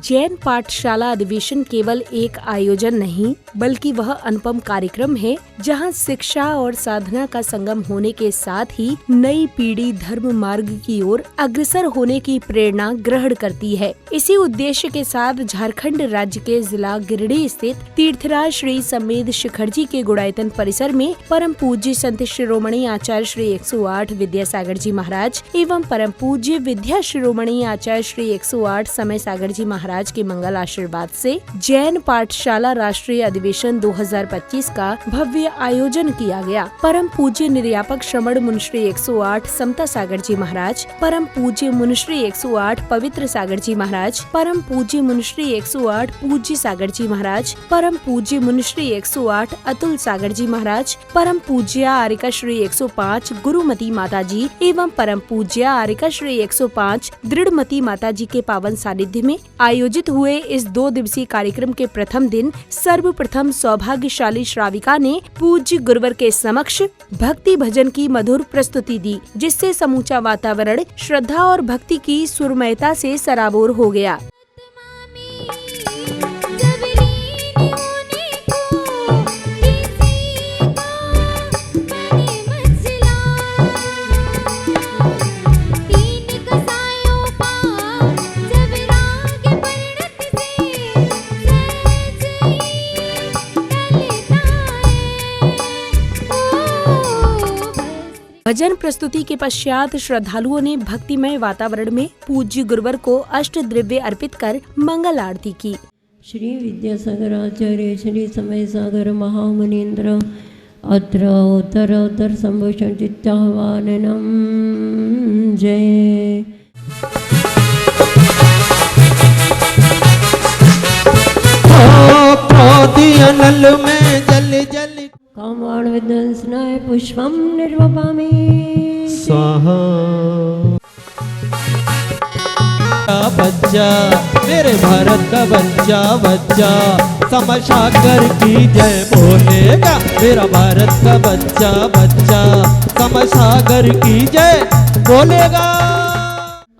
जैन पाठशाला अधिवेशन केवल एक आयोजन नहीं बल्कि वह अनुपम कार्यक्रम है जहां शिक्षा और साधना का संगम होने के साथ ही नई पीढ़ी धर्म मार्ग की ओर अग्रसर होने की प्रेरणा ग्रहण करती है। इसी उद्देश्य के साथ झारखंड राज्य के जिला गिरिडीह स्थित तीर्थराज श्री समेध शिखरजी के गुणायतन परिसर में परम पूज्य संत शिरोमणि आचार्य श्री 108 विद्यासागर जी महाराज एवं परम पूज्य विद्या शिरोमणि आचार्य श्री 108 समय सागर जी महाराज के मंगल आशीर्वाद से जैन पाठशाला राष्ट्रीय अधिवेशन 2025 का भव्य आयोजन किया गया। परम पूज्य निर्यापक श्रमण मुनिश्री 108 समता सागर जी महाराज, परम पूज्य मुनिश्री 108 पवित्र सागर जी महाराज, परम पूज्य मुनिश्री 108 पूज्य सागर जी महाराज, परम पूज्य मुनिश्री 108 अतुल सागर जी महाराज, परम पूज्य आरिका श्री 105 गुरुमती माता जी एवं परम पूज्य आरिका श्री 105 दृढ़मती माता जी के पावन सानिध्य में आयोजित हुए इस 2 दिवसीय कार्यक्रम के प्रथम दिन सर्वप्रथम सौभाग्यशाली श्राविका ने पूज्य गुरुवर के समक्ष भक्ति भजन की मधुर प्रस्तुति दी, जिससे समूचा वातावरण श्रद्धा और भक्ति की सुरमयता से सराबोर हो गया। भजन प्रस्तुति के पश्चात श्रद्धालुओं ने भक्तिमय वातावरण में पूज्य गुरुवर को अष्ट द्रव्य अर्पित कर मंगल आरती की। श्री विद्यासागर आचार्य श्री समय सागर महामुनीन्द्र अत्र उत्तर उत्तर संभूषण चित्ताह्वाननम जय। नल में जल जल कामाण विध्वंसनाय पुष्पम निर्वपामि स्वाहा। बच्चा मेरे भारत का बच्चा बच्चा समसागर की जय बोलेगा। मेरा भारत का बच्चा बच्चा समसागर की जय बोलेगा।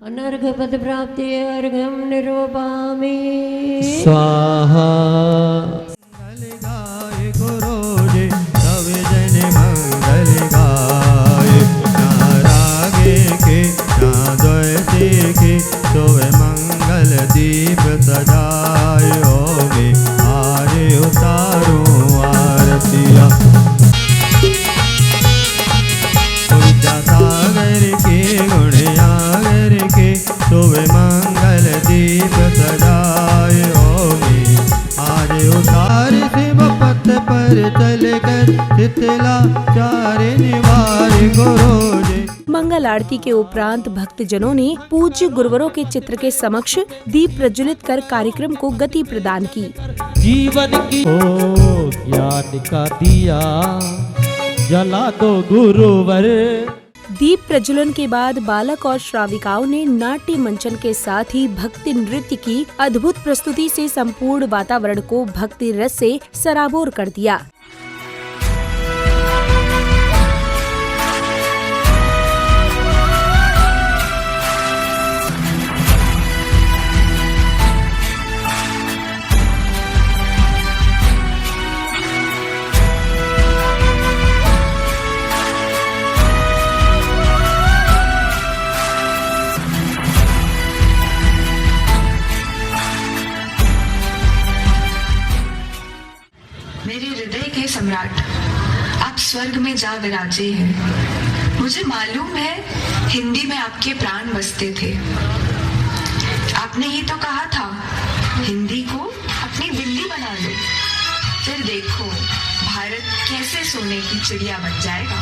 अनर्घ पद प्राप्ति अर्घम निर्वपामि स्वाहा। तो मंगल दीप सजाए होगे आरे उतारो आरतिया। विद्यासागर के गुणयागर के तो मंगल दीप सजाए होगे आरे उतार शिव पथ पर चल कर शीतला चारे निवार गुरु। मंगल आरती के उपरांत भक्तजनों ने पूज्य गुरुवरों के चित्र के समक्ष दीप प्रज्वलित कर कार्यक्रम को गति प्रदान की। जीवन की ज्ञान का दिया जला दो गुरुवर। दीप प्रज्वलन के बाद बालक और श्राविकाओं ने नाट्य मंचन के साथ ही भक्ति नृत्य की अद्भुत प्रस्तुति से संपूर्ण वातावरण को भक्ति रस से सराबोर कर दिया। मेरे हृदय के सम्राट आप स्वर्ग में जा विराजे हैं। मुझे मालूम है हिंदी में आपके प्राण बसते थे। आपने ही तो कहा था हिंदी को अपनी बिल्ली बना लो, फिर देखो भारत कैसे सोने की चिड़िया बन जाएगा।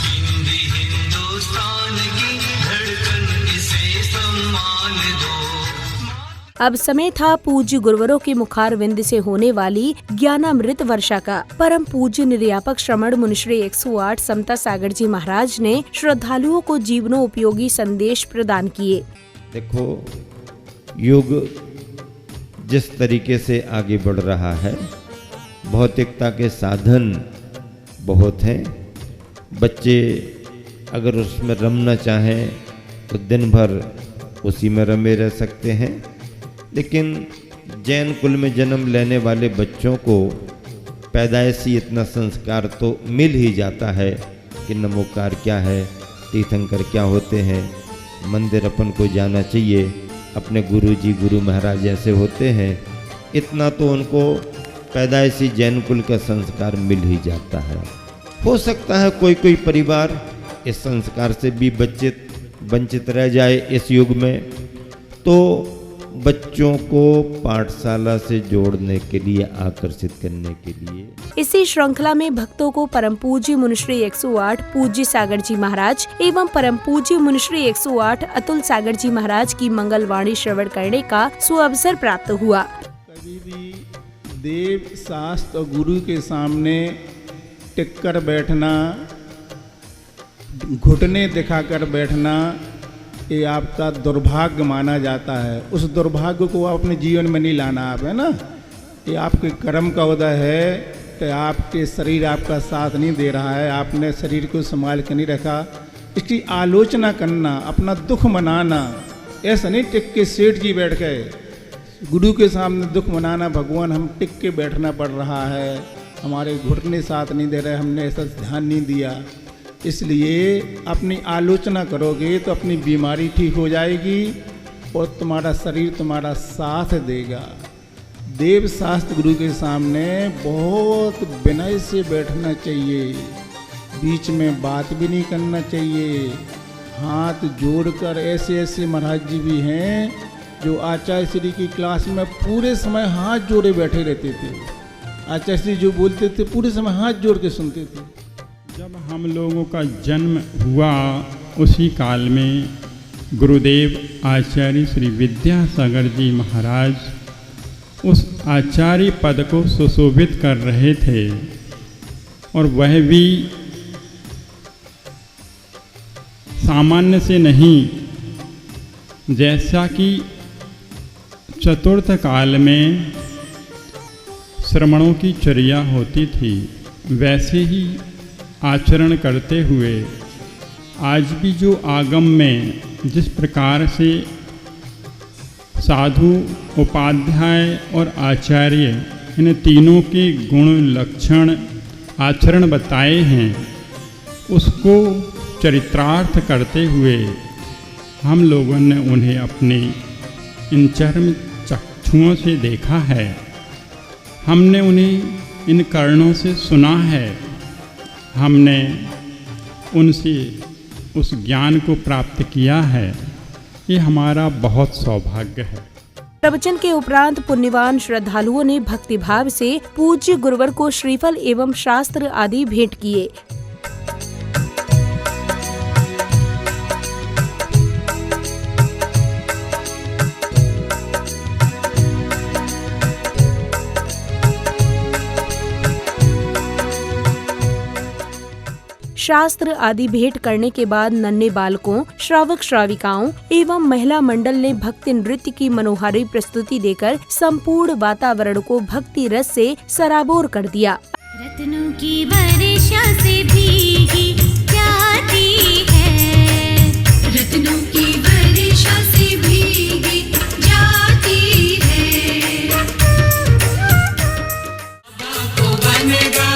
हिंदी हिंदुस्तान की धड़कन, इसे सम्मान दो। अब समय था पूज्य गुरुवरों के मुखारविंद से होने वाली ज्ञानामृत वर्षा का। परम पूज्य निर्यापक श्रमण मुनिश्री 108 समता सागर जी महाराज ने श्रद्धालुओं को जीवनोपयोगी संदेश प्रदान किए। देखो, युग जिस तरीके से आगे बढ़ रहा है, भौतिकता के साधन बहुत हैं। बच्चे अगर उसमें रमना चाहें तो दिन भर उसी में रमे रह सकते हैं। लेकिन जैन कुल में जन्म लेने वाले बच्चों को पैदाइशी इतना संस्कार तो मिल ही जाता है कि नमोकार क्या है, तीर्थंकर क्या होते हैं, मंदिर अपन को जाना चाहिए, अपने गुरुजी गुरु महाराज जैसे होते हैं, इतना तो उनको पैदाइशी जैन कुल का संस्कार मिल ही जाता है। हो सकता है कोई कोई परिवार इस संस्कार से भी वंचित रह जाए इस युग में, तो बच्चों को पाठशाला से जोड़ने के लिए, आकर्षित करने के लिए इसी श्रृंखला में भक्तों को परम पूज्य मुनिश्री 108 पूज्य सागर जी महाराज एवं परम पूज्य मुनिश्री 108 अतुल सागर जी महाराज की मंगलवाणी श्रवण करने का सुअवसर प्राप्त हुआ। कभी भी देव शास्त्र और गुरु के सामने टिक कर बैठना, घुटने दिखाकर बैठना, ये आपका दुर्भाग्य माना जाता है। उस दुर्भाग्य को आप अपने जीवन में नहीं लाना, आप है ना, ये आपके कर्म का उदय है। तो आपके शरीर आपका साथ नहीं दे रहा है, आपने शरीर को संभाल के नहीं रखा, इसकी आलोचना करना, अपना दुख मनाना, ऐसा नहीं टिक के सेठ जी बैठ गए, गुरु के सामने दुख मनाना, भगवान हम टिक के बैठना पड़ रहा है, हमारे घुटने साथ नहीं दे रहे, हमने ऐसा ध्यान नहीं दिया। इसलिए अपनी आलोचना करोगे तो अपनी बीमारी ठीक हो जाएगी और तुम्हारा शरीर तुम्हारा साथ देगा। देव शास्त्र गुरु के सामने बहुत विनय से बैठना चाहिए, बीच में बात भी नहीं करना चाहिए, हाथ जोड़कर। ऐसे ऐसे महाराज जी भी हैं जो आचार्य श्री की क्लास में पूरे समय हाथ जोड़े बैठे रहते थे। आचार्य श्री जो बोलते थे पूरे समय हाथ जोड़ के सुनते थे। जब हम लोगों का जन्म हुआ उसी काल में गुरुदेव आचार्य श्री विद्यासागर जी महाराज उस आचार्य पद को सुशोभित कर रहे थे, और वह भी सामान्य से नहीं। जैसा कि चतुर्थ काल में श्रमणों की चर्या होती थी, वैसे ही आचरण करते हुए आज भी जो आगम में जिस प्रकार से साधु, उपाध्याय और आचार्य इन तीनों के गुण, लक्षण, आचरण बताए हैं, उसको चरितार्थ करते हुए हम लोगों ने उन्हें अपने इन चर्म चक्षुओं से देखा है, हमने उन्हें इन कर्णों से सुना है, हमने उनसे उस ज्ञान को प्राप्त किया है। ये हमारा बहुत सौभाग्य है। प्रवचन के उपरांत पुण्यवान श्रद्धालुओं ने भक्तिभाव से पूज्य गुरुवर को श्रीफल एवं शास्त्र आदि भेंट किए। शास्त्र आदि भेंट करने के बाद नन्हे बालकों, श्रावक श्राविकाओं एवं महिला मंडल ने भक्ति नृत्य की मनोहारी प्रस्तुति देकर संपूर्ण वातावरण को भक्ति रस से सराबोर कर दिया। रत्नों की वर्षा से भीगी जाती है, रत्नों की वर्षा से भीगी जाती है। को बनेगा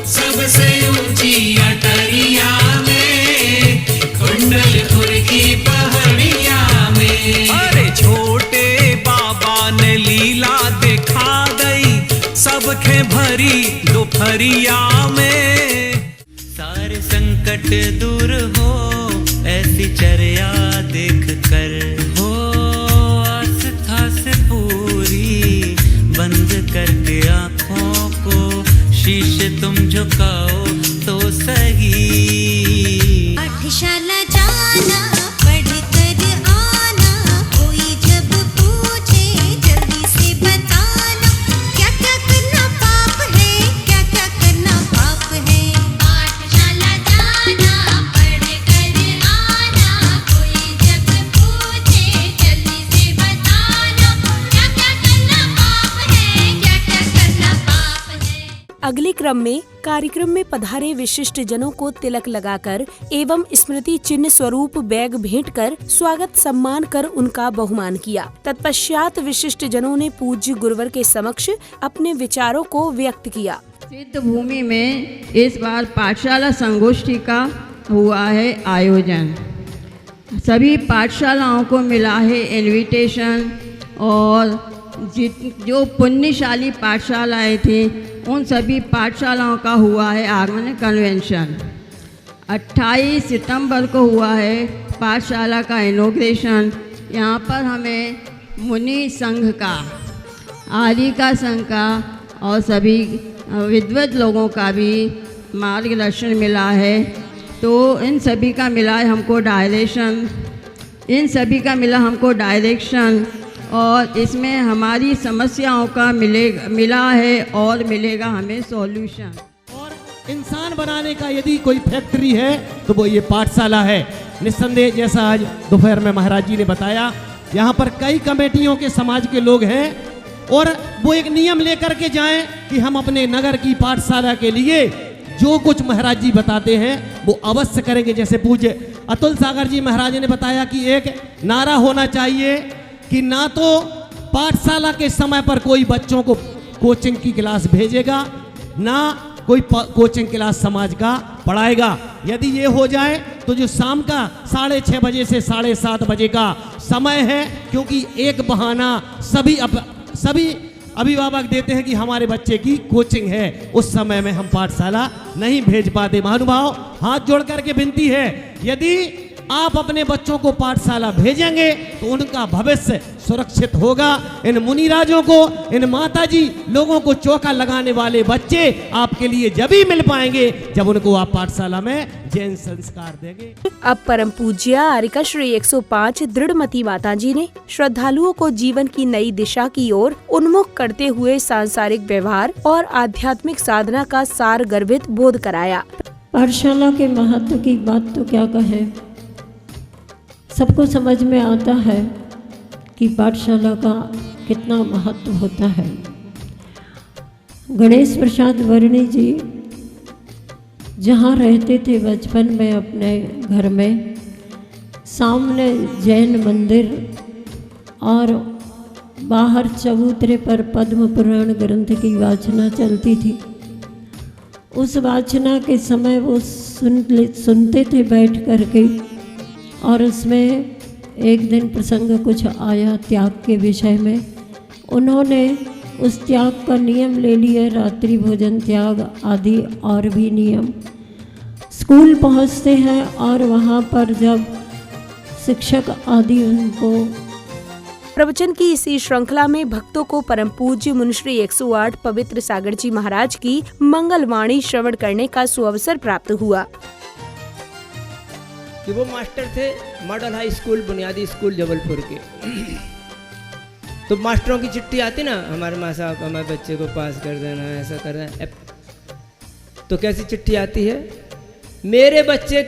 सबसे ऊंची अटरिया में, कुंडलपुर की पहाड़िया में। अरे छोटे बाबा ने लीला दिखा गई सबके भरी दोपहरिया में। सारे संकट दूर हो ऐसी चर्या देख कर, हो आस्था से पूरी बंद करके आँखों को शीश तुम झुकाओ तो सही। पाठशाला जाना पढ़ कर आना, कोई जब पूछे जल्दी से बताना, क्या क्या करना पाप है, क्या क्या करना पाप है। पाठशाला जाना पढ़ कर आना, कोई जब पूछे जल्दी से बताना, क्या क्या करना पाप है, क्या क्या करना पाप है। अगले क्रम में कार्यक्रम में पधारे विशिष्ट जनों को तिलक लगाकर एवं स्मृति चिन्ह स्वरूप बैग भेंट कर स्वागत सम्मान कर उनका बहुमान किया। तत्पश्चात विशिष्ट जनों ने पूज्य गुरुवर के समक्ष अपने विचारों को व्यक्त किया। सिद्ध भूमि में इस बार पाठशाला संगोष्ठी का हुआ है आयोजन। सभी पाठशालाओं को मिला है इनविटेशन और जो पुण्यशाली पाठशालाएं थी उन सभी पाठशालाओं का हुआ है आगमन कन्वेंशन। 28 सितंबर को हुआ है पाठशाला का इनॉग्रेशन। यहाँ पर हमें मुनि संघ का, आलिका संघ का और सभी विद्वत लोगों का भी मार्गदर्शन मिला है। तो इन सभी का मिला है हमको डायरेक्शन और इसमें हमारी समस्याओं का मिला है और मिलेगा हमें सॉल्यूशन। और इंसान बनाने का यदि कोई फैक्ट्री है तो वो ये पाठशाला है। निस्संदेह जैसा आज दोपहर में महाराज जी ने बताया, यहाँ पर कई कमेटियों के समाज के लोग हैं और वो एक नियम लेकर के जाएं कि हम अपने नगर की पाठशाला के लिए जो कुछ महाराज जी बताते हैं वो अवश्य करेंगे। जैसे पूज्य अतुल सागर जी महाराज ने बताया कि एक नारा होना चाहिए कि ना तो पाठशाला के समय पर कोई बच्चों को कोचिंग की क्लास भेजेगा, ना कोई कोचिंग क्लास समाज का पढ़ाएगा। यदि ये हो जाए तो जो शाम का 6:30 बजे से 7:30 बजे का समय है, क्योंकि एक बहाना सभी अभिभावक देते हैं कि हमारे बच्चे की कोचिंग है, उस समय में हम पाठशाला नहीं भेज पाते। महानुभाव, हाथ जोड़ करके विनती है, यदि आप अपने बच्चों को पाठशाला भेजेंगे तो उनका भविष्य सुरक्षित होगा। इन मुनिराजों को, इन माताजी लोगों को चौका लगाने वाले बच्चे आपके लिए जब ही मिल पाएंगे जब उनको आप पाठशाला में जैन संस्कार देंगे। अब परम पूज्य आरिका श्री 105 दृढ़मती माताजी ने श्रद्धालुओं को जीवन की नई दिशा की ओर उन्मुख करते हुए सांसारिक व्यवहार और आध्यात्मिक साधना का सार गर्भित बोध कराया। पाठशाला के महत्व की बात तो क्या कहें, सबको समझ में आता है कि पाठशाला का कितना महत्व होता है। गणेश प्रसाद वर्णी जी जहाँ रहते थे बचपन में अपने घर में, सामने जैन मंदिर और बाहर चबूतरे पर पद्म पुराण ग्रंथ की वाचना चलती थी। उस वाचना के समय वो सुनते थे बैठ करके, और उसमें एक दिन प्रसंग कुछ आया त्याग के विषय में। उन्होंने उस त्याग का नियम ले लिया, रात्रि भोजन त्याग आदि और भी नियम। स्कूल पहुंचते हैं और वहां पर जब शिक्षक आदि उनको प्रवचन की इसी श्रृंखला में भक्तों को परम पूज्य मुनिश्री 108 पवित्र सागर जी महाराज की मंगलवाणी श्रवण करने का सुअवसर प्राप्त हुआ। कि वो मास्टर थे मॉडल हाई स्कूल बुनियादी स्कूल जबलपुर के। तो मास्टरों की चिट्ठी आती ना, हमारे माँ साहब हमारे बच्चे को पास कर देना, ऐसा कर देना। तो कैसी चिट्ठी आती है, मेरे बच्चे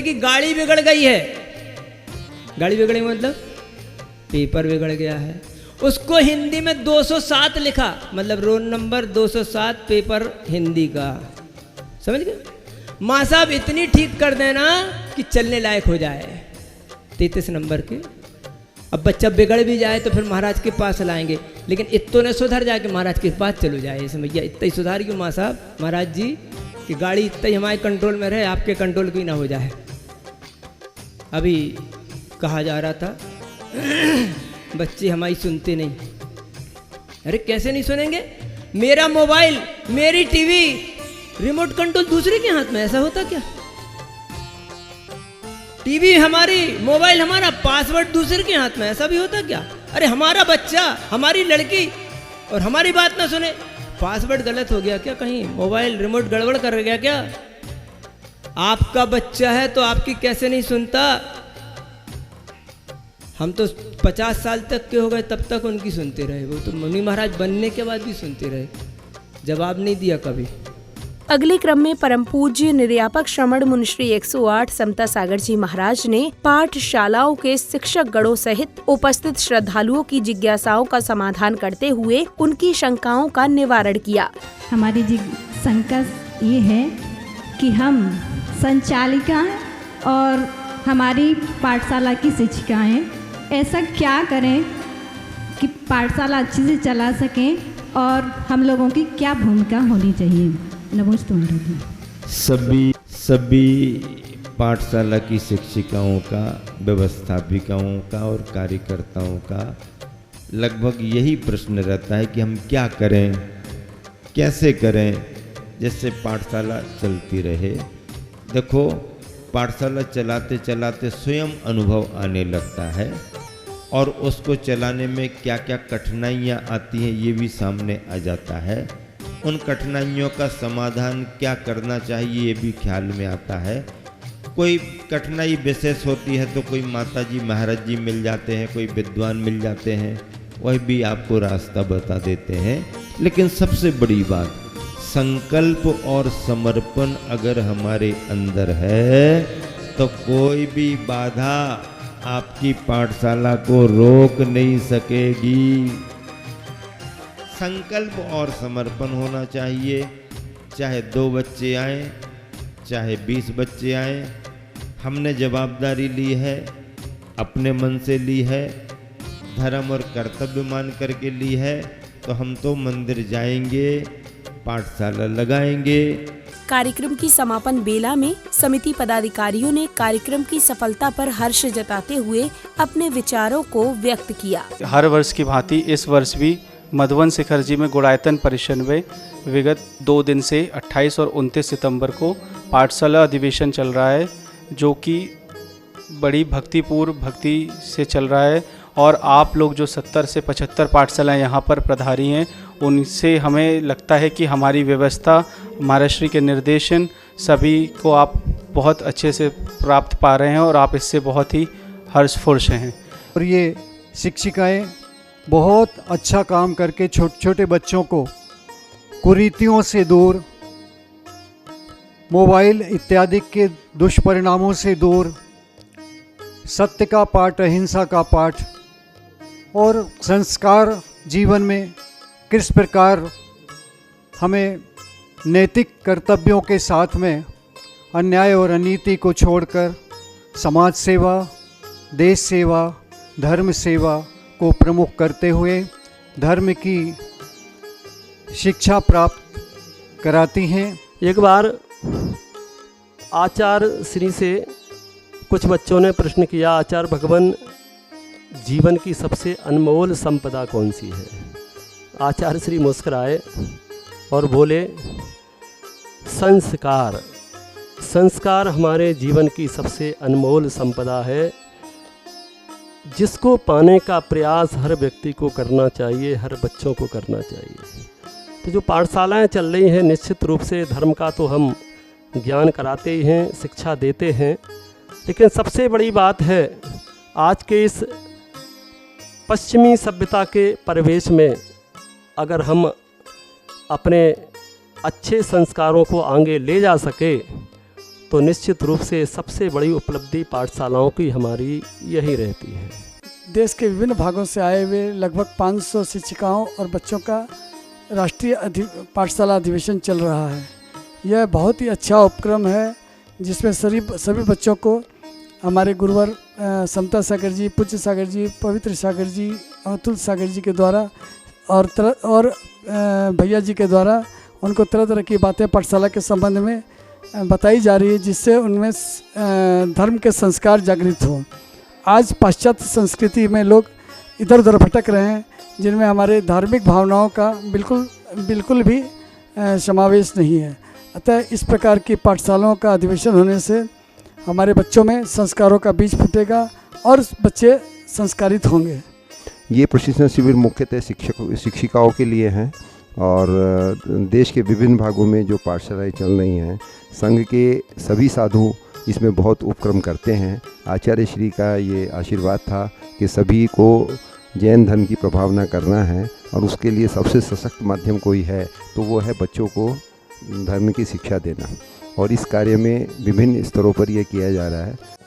की गाड़ी बिगड़ गई है। गाड़ी बिगड़ी मतलब पेपर बिगड़ गया है। उसको हिंदी में 207 लिखा, मतलब रोल नंबर 207 पेपर हिंदी का, समझ गए। माँ साहब इतनी ठीक कर देना कि चलने लायक हो जाए, 33 नंबर के। अब बच्चा बिगड़ भी जाए तो फिर महाराज के पास लाएंगे, लेकिन इतने ने सुधर जाए कि महाराज के पास चलो जाए। इसे भैया इतना ही सुधार क्यों माँ साहब, महाराज जी कि गाड़ी इतना ही हमारे कंट्रोल में रहे, आपके कंट्रोल की ना हो जाए। अभी कहा जा रहा था बच्चे हमारी सुनते नहीं। अरे कैसे नहीं सुनेंगे, मेरा मोबाइल, मेरी टीवी, रिमोट कंट्रोल दूसरे के हाथ में, ऐसा होता क्या। टीवी हमारी, मोबाइल हमारा, पासवर्ड दूसरे के हाथ में, ऐसा भी होता क्या। अरे हमारा बच्चा, हमारी लड़की और हमारी बात ना सुने, पासवर्ड गलत हो गया क्या, कहीं मोबाइल रिमोट गड़बड़ कर गया क्या। आपका बच्चा है तो आपकी कैसे नहीं सुनता। हम तो 50 साल तक के हो गए तब तक उनकी सुनते रहे, वो तो मुनि महाराज बनने के बाद भी सुनते रहे, जवाब नहीं दिया कभी। अगले क्रम में परम पूज्य निर्यापक श्रमण मुनिश्री 108 समता सागर जी महाराज ने पाठशालाओं के शिक्षक गणों सहित उपस्थित श्रद्धालुओं की जिज्ञासाओं का समाधान करते हुए उनकी शंकाओं का निवारण किया। हमारी शंका ये है कि हम संचालिका और हमारी पाठशाला की शिक्षिकाएं ऐसा क्या करें कि पाठशाला अच्छे से चला सकें और हम लोगों की क्या भूमिका होनी चाहिए। नमस्ते। सभी पाठशाला की शिक्षिकाओं का, व्यवस्थापिकाओं का और कार्यकर्ताओं का लगभग यही प्रश्न रहता है कि हम क्या करें, कैसे करें जिससे पाठशाला चलती रहे। देखो, पाठशाला चलाते चलाते स्वयं अनुभव आने लगता है और उसको चलाने में क्या क्या कठिनाइयाँ आती हैं ये भी सामने आ जाता है। उन कठिनाइयों का समाधान क्या करना चाहिए ये भी ख्याल में आता है। कोई कठिनाई विशेष होती है तो कोई माताजी महाराज जी मिल जाते हैं, कोई विद्वान मिल जाते हैं, वह भी आपको रास्ता बता देते हैं। लेकिन सबसे बड़ी बात, संकल्प और समर्पण अगर हमारे अंदर है तो कोई भी बाधा आपकी पाठशाला को रोक नहीं सकेगी। संकल्प और समर्पण होना चाहिए। चाहे 2 बच्चे आएँ, चाहे 20 बच्चे आएँ, हमने जवाबदारी ली है, अपने मन से ली है, धर्म और कर्तव्य मान करके ली है, तो हम तो मंदिर जाएंगे, पाठशाला लगाएंगे। कार्यक्रम की समापन बेला में समिति पदाधिकारियों ने कार्यक्रम की सफलता पर हर्ष जताते हुए अपने विचारों को व्यक्त किया। हर वर्ष की भांति इस वर्ष भी मधुवन शिखर जी में गुणायतन परिसर में विगत 2 दिन से 28 और 29 सितंबर को पाठशाला अधिवेशन चल रहा है, जो कि बड़ी भक्ति से चल रहा है। और आप लोग जो 70 से 75 पाठशालाएँ यहाँ पर पधारी हैं, उनसे हमें लगता है कि हमारी व्यवस्था, महाराष्ट्र के निर्देशन सभी को आप बहुत अच्छे से प्राप्त पा रहे हैं और आप इससे बहुत ही हर्षफुर्ष हैं। और ये शिक्षिकाएं बहुत अच्छा काम करके छोटे छोटे बच्चों को कुरीतियों से दूर, मोबाइल इत्यादि के दुष्परिणामों से दूर, सत्य का पाठ, अहिंसा का पाठ और संस्कार जीवन में किस प्रकार हमें नैतिक कर्तव्यों के साथ में अन्याय और अनीति को छोड़कर समाज सेवा, देश सेवा, धर्म सेवा को प्रमुख करते हुए धर्म की शिक्षा प्राप्त कराती हैं। एक बार आचार्य श्री से कुछ बच्चों ने प्रश्न किया, आचार्य भगवान, जीवन की सबसे अनमोल संपदा कौन सी है? आचार्य श्री मुस्कुराए और बोले, संस्कार। संस्कार हमारे जीवन की सबसे अनमोल संपदा है, जिसको पाने का प्रयास हर व्यक्ति को करना चाहिए, हर बच्चों को करना चाहिए। तो जो पाठशालाएं चल रही हैं, निश्चित रूप से धर्म का तो हम ज्ञान कराते ही हैं, शिक्षा देते हैं, लेकिन सबसे बड़ी बात है आज के इस पश्चिमी सभ्यता के परिवेश में अगर हम अपने अच्छे संस्कारों को आगे ले जा सके तो निश्चित रूप से सबसे बड़ी उपलब्धि पाठशालाओं की हमारी यही रहती है। देश के विभिन्न भागों से आए हुए लगभग 500 शिक्षिकाओं और बच्चों का राष्ट्रीय पाठशाला अधिवेशन चल रहा है। यह बहुत ही अच्छा उपक्रम है, जिसमें सभी बच्चों को हमारे गुरुवर समता सागर जी, पूज्य सागर जी, पवित्र सागर जी, अतुल सागर जी के द्वारा और भैया जी के द्वारा उनको तरह तरह की बातें पाठशाला के संबंध में बताई जा रही है, जिससे उनमें धर्म के संस्कार जागृत हो। आज पाश्चात्य संस्कृति में लोग इधर उधर भटक रहे हैं, जिनमें हमारे धार्मिक भावनाओं का बिल्कुल भी समावेश नहीं है। अतः इस प्रकार की पाठशालाओं का अधिवेशन होने से हमारे बच्चों में संस्कारों का बीज फूटेगा और बच्चे संस्कारित होंगे। ये प्रशिक्षण शिविर मुख्यतः शिक्षिकाओं के लिए हैं और देश के विभिन्न भागों में जो पाठशालाएँ चल रही हैं, संघ के सभी साधु इसमें बहुत उपक्रम करते हैं। आचार्य श्री का ये आशीर्वाद था कि सभी को जैन धर्म की प्रभावना करना है और उसके लिए सबसे सशक्त माध्यम कोई है तो वो है बच्चों को धर्म की शिक्षा देना, और इस कार्य में विभिन्न स्तरों पर यह किया जा रहा है।